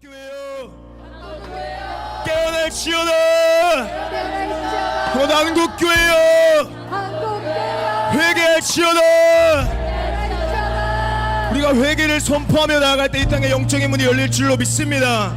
한국교회여 깨어날지어다. 한국교회여 회개할지어다. 우리가 회개를 선포하며 나아갈 때 이 땅에 영적인 문이 열릴 줄로 믿습니다.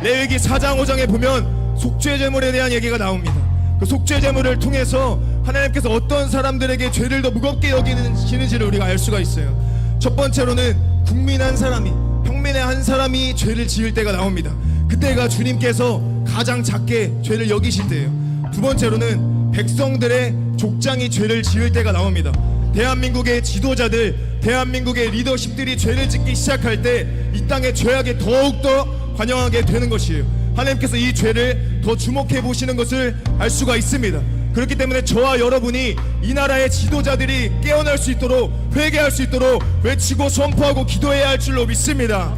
레위기 4장 5장에 보면 속죄 제물에 대한 얘기가 나옵니다. 그 속죄 제물을 통해서 하나님께서 어떤 사람들에게 죄를 더 무겁게 여기시는지를 우리가 알 수가 있어요. 첫 번째로는 국민 한 사람이, 평민의 한 사람이 죄를 지을 때가 나옵니다. 그때가 주님께서 가장 작게 죄를 여기실 때예요. 두 번째로는 백성들의 족장이 죄를 지을 때가 나옵니다. 대한민국의 지도자들, 대한민국의 리더십들이 죄를 짓기 시작할 때 이 땅의 죄악에 더욱더 관영하게 되는 것이에요. 하나님께서 이 죄를 더 주목해 보시는 것을 알 수가 있습니다. 그렇기 때문에 저와 여러분이 이 나라의 지도자들이 깨어날 수 있도록, 회개할 수 있도록 외치고 선포하고 기도해야 할 줄로 믿습니다.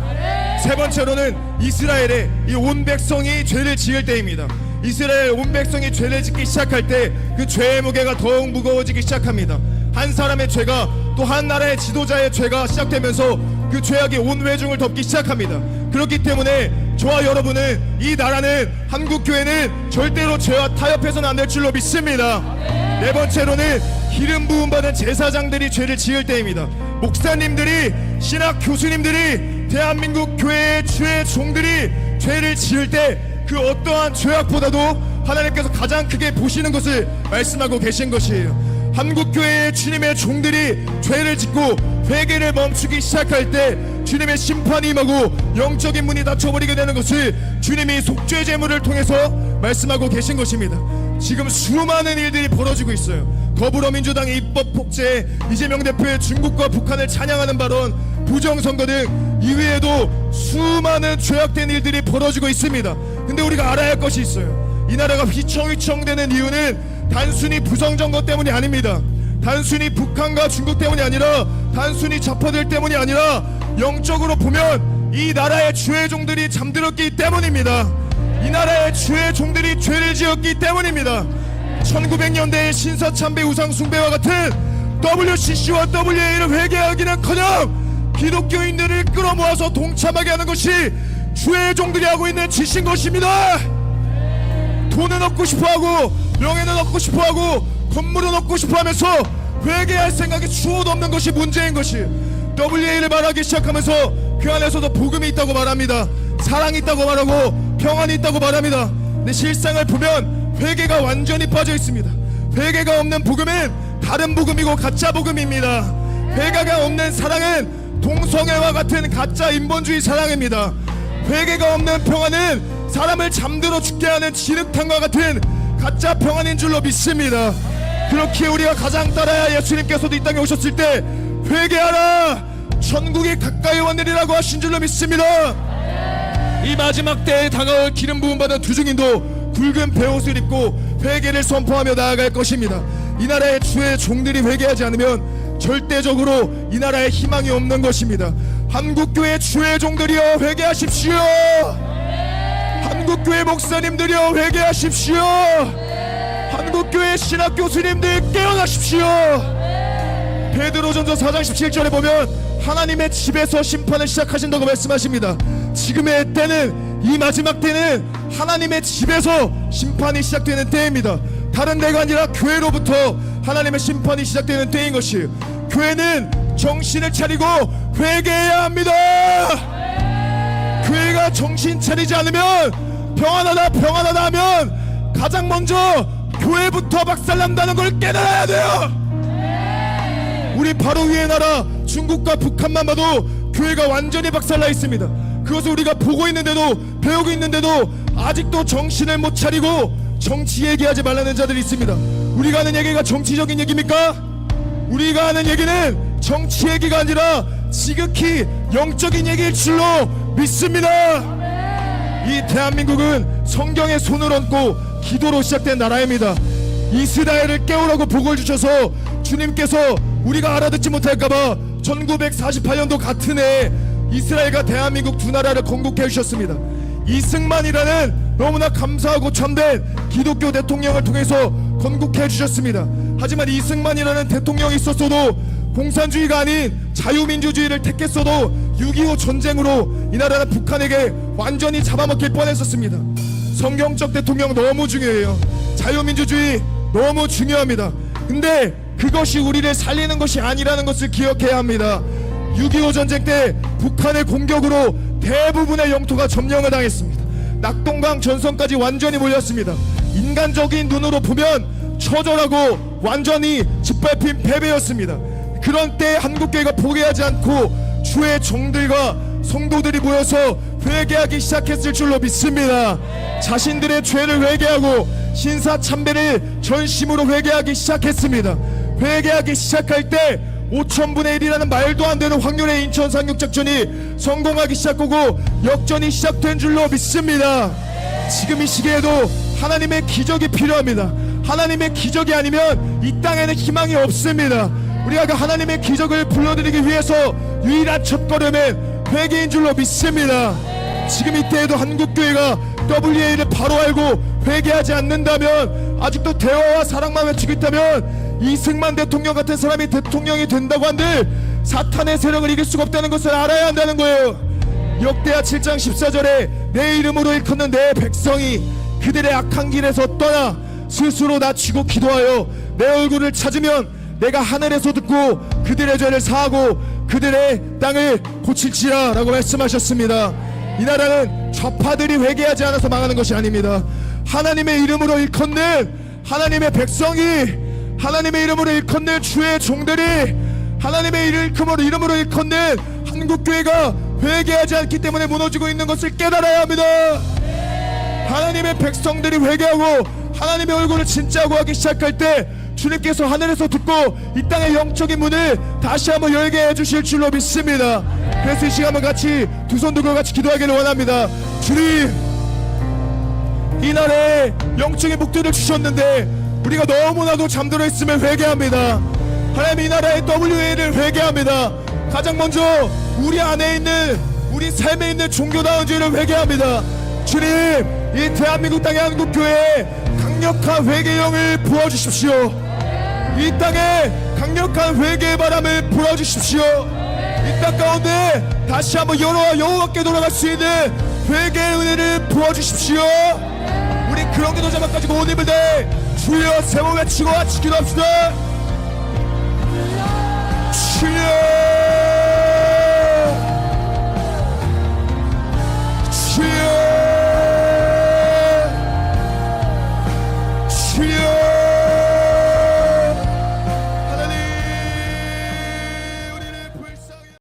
세 번째로는 이스라엘의 이 온 백성이 죄를 지을 때입니다. 이스라엘 온 백성이 죄를 짓기 시작할 때 그 죄의 무게가 더욱 무거워지기 시작합니다. 한 사람의 죄가 또 한 나라의 지도자의 죄가 시작되면서 그 죄악이 온 회중을 덮기 시작합니다. 그렇기 때문에 저와 여러분은, 이 나라는, 한국교회는 절대로 죄와 타협해서는 안 될 줄로 믿습니다. 네 번째로는 기름 부음 받은 제사장들이 죄를 지을 때입니다. 목사님들이, 신학 교수님들이, 대한민국 교회의 주의 종들이 죄를 지을 때 그 어떠한 죄악보다도 하나님께서 가장 크게 보시는 것을 말씀하고 계신 것이에요. 한국교회의 주님의 종들이 죄를 짓고 회개를 멈추기 시작할 때 주님의 심판이 임하고 영적인 문이 닫혀버리게 되는 것을 주님이 속죄 제물을 통해서 말씀하고 계신 것입니다. 지금 수많은 일들이 벌어지고 있어요. 더불어민주당의 입법 폭제, 이재명 대표의 중국과 북한을 찬양하는 발언, 부정선거 등 이외에도 수많은 죄악된 일들이 벌어지고 있습니다. 근데 우리가 알아야 할 것이 있어요. 이 나라가 휘청휘청되는 이유는 단순히 부정선거 때문이 아닙니다. 단순히 북한과 중국 때문이 아니라, 단순히 좌파들 때문이 아니라 영적으로 보면 이 나라의 주의 종들이 잠들었기 때문입니다. 이 나라의 주의 종들이 죄를 지었기 때문입니다. 1900년대의 신사참배 우상숭배와 같은 WCC와 WA를 회개하기는커녕 기독교인들을 끌어모아서 동참하게 하는 것이 주의 종들이 하고 있는 짓인 것입니다. 돈은 얻고 싶어하고, 명예는 얻고 싶어하고, 건물은 얻고 싶어하면서 회개할 생각이 추호도 없는 것이 문제인 것이, WA를 말하기 시작하면서 그 안에서도 복음이 있다고 말합니다. 사랑이 있다고 말하고 평안이 있다고 말합니다. 근데 실상을 보면 회개가 완전히 빠져 있습니다. 회개가 없는 복음은 다른 복음이고 가짜 복음입니다. 회개가 없는 사랑은 동성애와 같은 가짜 인본주의 사랑입니다. 회개가 없는 평안은 사람을 잠들어 죽게 하는 진흙탕과 같은 가짜 평안인 줄로 믿습니다. 그렇기에 우리가 가장 따라야 예수님께서도 이 땅에 오셨을 때 회개하라, 천국이 가까이 왔느니라고 하신 줄로 믿습니다. 이 마지막 때에 다가올 기름 부음 받은 두 증인도 굵은 베옷을 입고 회개를 선포하며 나아갈 것입니다. 이 나라의 주의 종들이 회개하지 않으면 절대적으로 이 나라에 희망이 없는 것입니다. 한국교회 주의 종들이여 회개하십시오. 한국교회 목사님들이여 회개하십시오. 한국교회 신학 교수님들 깨어나십시오. 베드로전서 4장 17절에 보면 하나님의 집에서 심판을 시작하신다고 말씀하십니다. 지금의 때는, 이 마지막 때는 하나님의 집에서 심판이 시작되는 때입니다. 다른 데가 아니라 교회로부터 하나님의 심판이 시작되는 때인 것이에요. 교회는 정신을 차리고 회개해야 합니다. 교회가 정신 차리지 않으면, 평안하다 평안하다 하면 가장 먼저 교회부터 박살난다는 걸 깨달아야 돼요. 우리 바로 위의 나라 중국과 북한만 봐도 교회가 완전히 박살나 있습니다. 그것을 우리가 보고 있는데도, 배우고 있는데도 아직도 정신을 못 차리고 정치 얘기하지 말라는 자들이 있습니다. 우리가 하는 얘기가 정치적인 얘기입니까? 우리가 하는 얘기는 정치 얘기가 아니라 지극히 영적인 얘기일 줄로 믿습니다. 이 대한민국은 성경에 손을 얹고 기도로 시작된 나라입니다. 이스라엘을 깨우라고 복을 주셔서 주님께서 우리가 알아듣지 못할까봐 1948년도 같은 해에 이스라엘과 대한민국 두 나라를 건국해 주셨습니다. 이승만이라는 너무나 감사하고 참된 기독교 대통령을 통해서 건국해 주셨습니다. 하지만 이승만이라는 대통령이 있었어도, 공산주의가 아닌 자유민주주의를 택했어도 6.25 전쟁으로 이 나라는 북한에게 완전히 잡아먹힐 뻔했었습니다. 성경적 대통령 너무 중요해요. 자유민주주의 너무 중요합니다. 근데 그것이 우리를 살리는 것이 아니라는 것을 기억해야 합니다. 6.25 전쟁 때 북한의 공격으로 대부분의 영토가 점령을 당했습니다. 낙동강 전선까지 완전히 몰렸습니다. 인간적인 눈으로 보면 처절하고 완전히 짓밟힌 패배였습니다. 그런 때 한국교회가 포기하지 않고 주의 종들과 성도들이 모여서 회개하기 시작했을 줄로 믿습니다. 자신들의 죄를 회개하고 신사 참배를 전심으로 회개하기 시작했습니다. 회개하기 시작할 때 5,000분의 1이라는 말도 안 되는 확률의 인천 상륙작전이 성공하기 시작하고 역전이 시작된 줄로 믿습니다. 지금 이 시기에도 하나님의 기적이 필요합니다. 하나님의 기적이 아니면 이 땅에는 희망이 없습니다. 우리가 그 하나님의 기적을 불러드리기 위해서 유일한 첫걸음은 회개인 줄로 믿습니다. 지금 이때에도 한국교회가 WA를 바로 알고 회개하지 않는다면, 아직도 대화와 사랑만 외치고 있다면 이승만 대통령 같은 사람이 대통령이 된다고 한들 사탄의 세력을 이길 수가 없다는 것을 알아야 한다는 거예요. 역대하 7장 14절에 내 이름으로 일컫는 내 백성이 그들의 악한 길에서 떠나 스스로 낮추고 기도하여 내 얼굴을 찾으면 내가 하늘에서 듣고 그들의 죄를 사하고 그들의 땅을 고칠지라 라고 말씀하셨습니다. 이 나라는 좌파들이 회개하지 않아서 망하는 것이 아닙니다. 하나님의 이름으로 일컫는 하나님의 백성이, 하나님의 이름으로 일컫는 주의 종들이, 하나님의 이름으로 일컫는 한국교회가 회개하지 않기 때문에 무너지고 있는 것을 깨달아야 합니다. 하나님의 백성들이 회개하고 하나님의 얼굴을 진짜 구하기 시작할 때 주님께서 하늘에서 듣고 이 땅의 영적인 문을 다시 한번 열게 해주실 줄로 믿습니다. 그래서 이 시간 한번 같이 두 손 들고 같이 기도하기를 원합니다. 주님, 이 나라에 영적인 목표를 주셨는데 우리가 너무나도 잠들어 있으면 회개합니다. 하나님, 이 나라의 WA를 회개합니다. 가장 먼저 우리 안에 있는, 우리 삶에 있는 종교다운 죄를 회개합니다. 주님, 이 대한민국 땅의 한국교회에 강력한 회개의 영을 부어주십시오. 이 땅에 강력한 회개의 바람을 불어주십시오. 이 땅 가운데 다시 한번 여호와께 돌아갈 수 있는 회개의 은혜를 부어주십시오. 우리 그런 기도 자막 가지고 온 힘을 내 주여 세워 외치고 같이 기도합시다. 주여.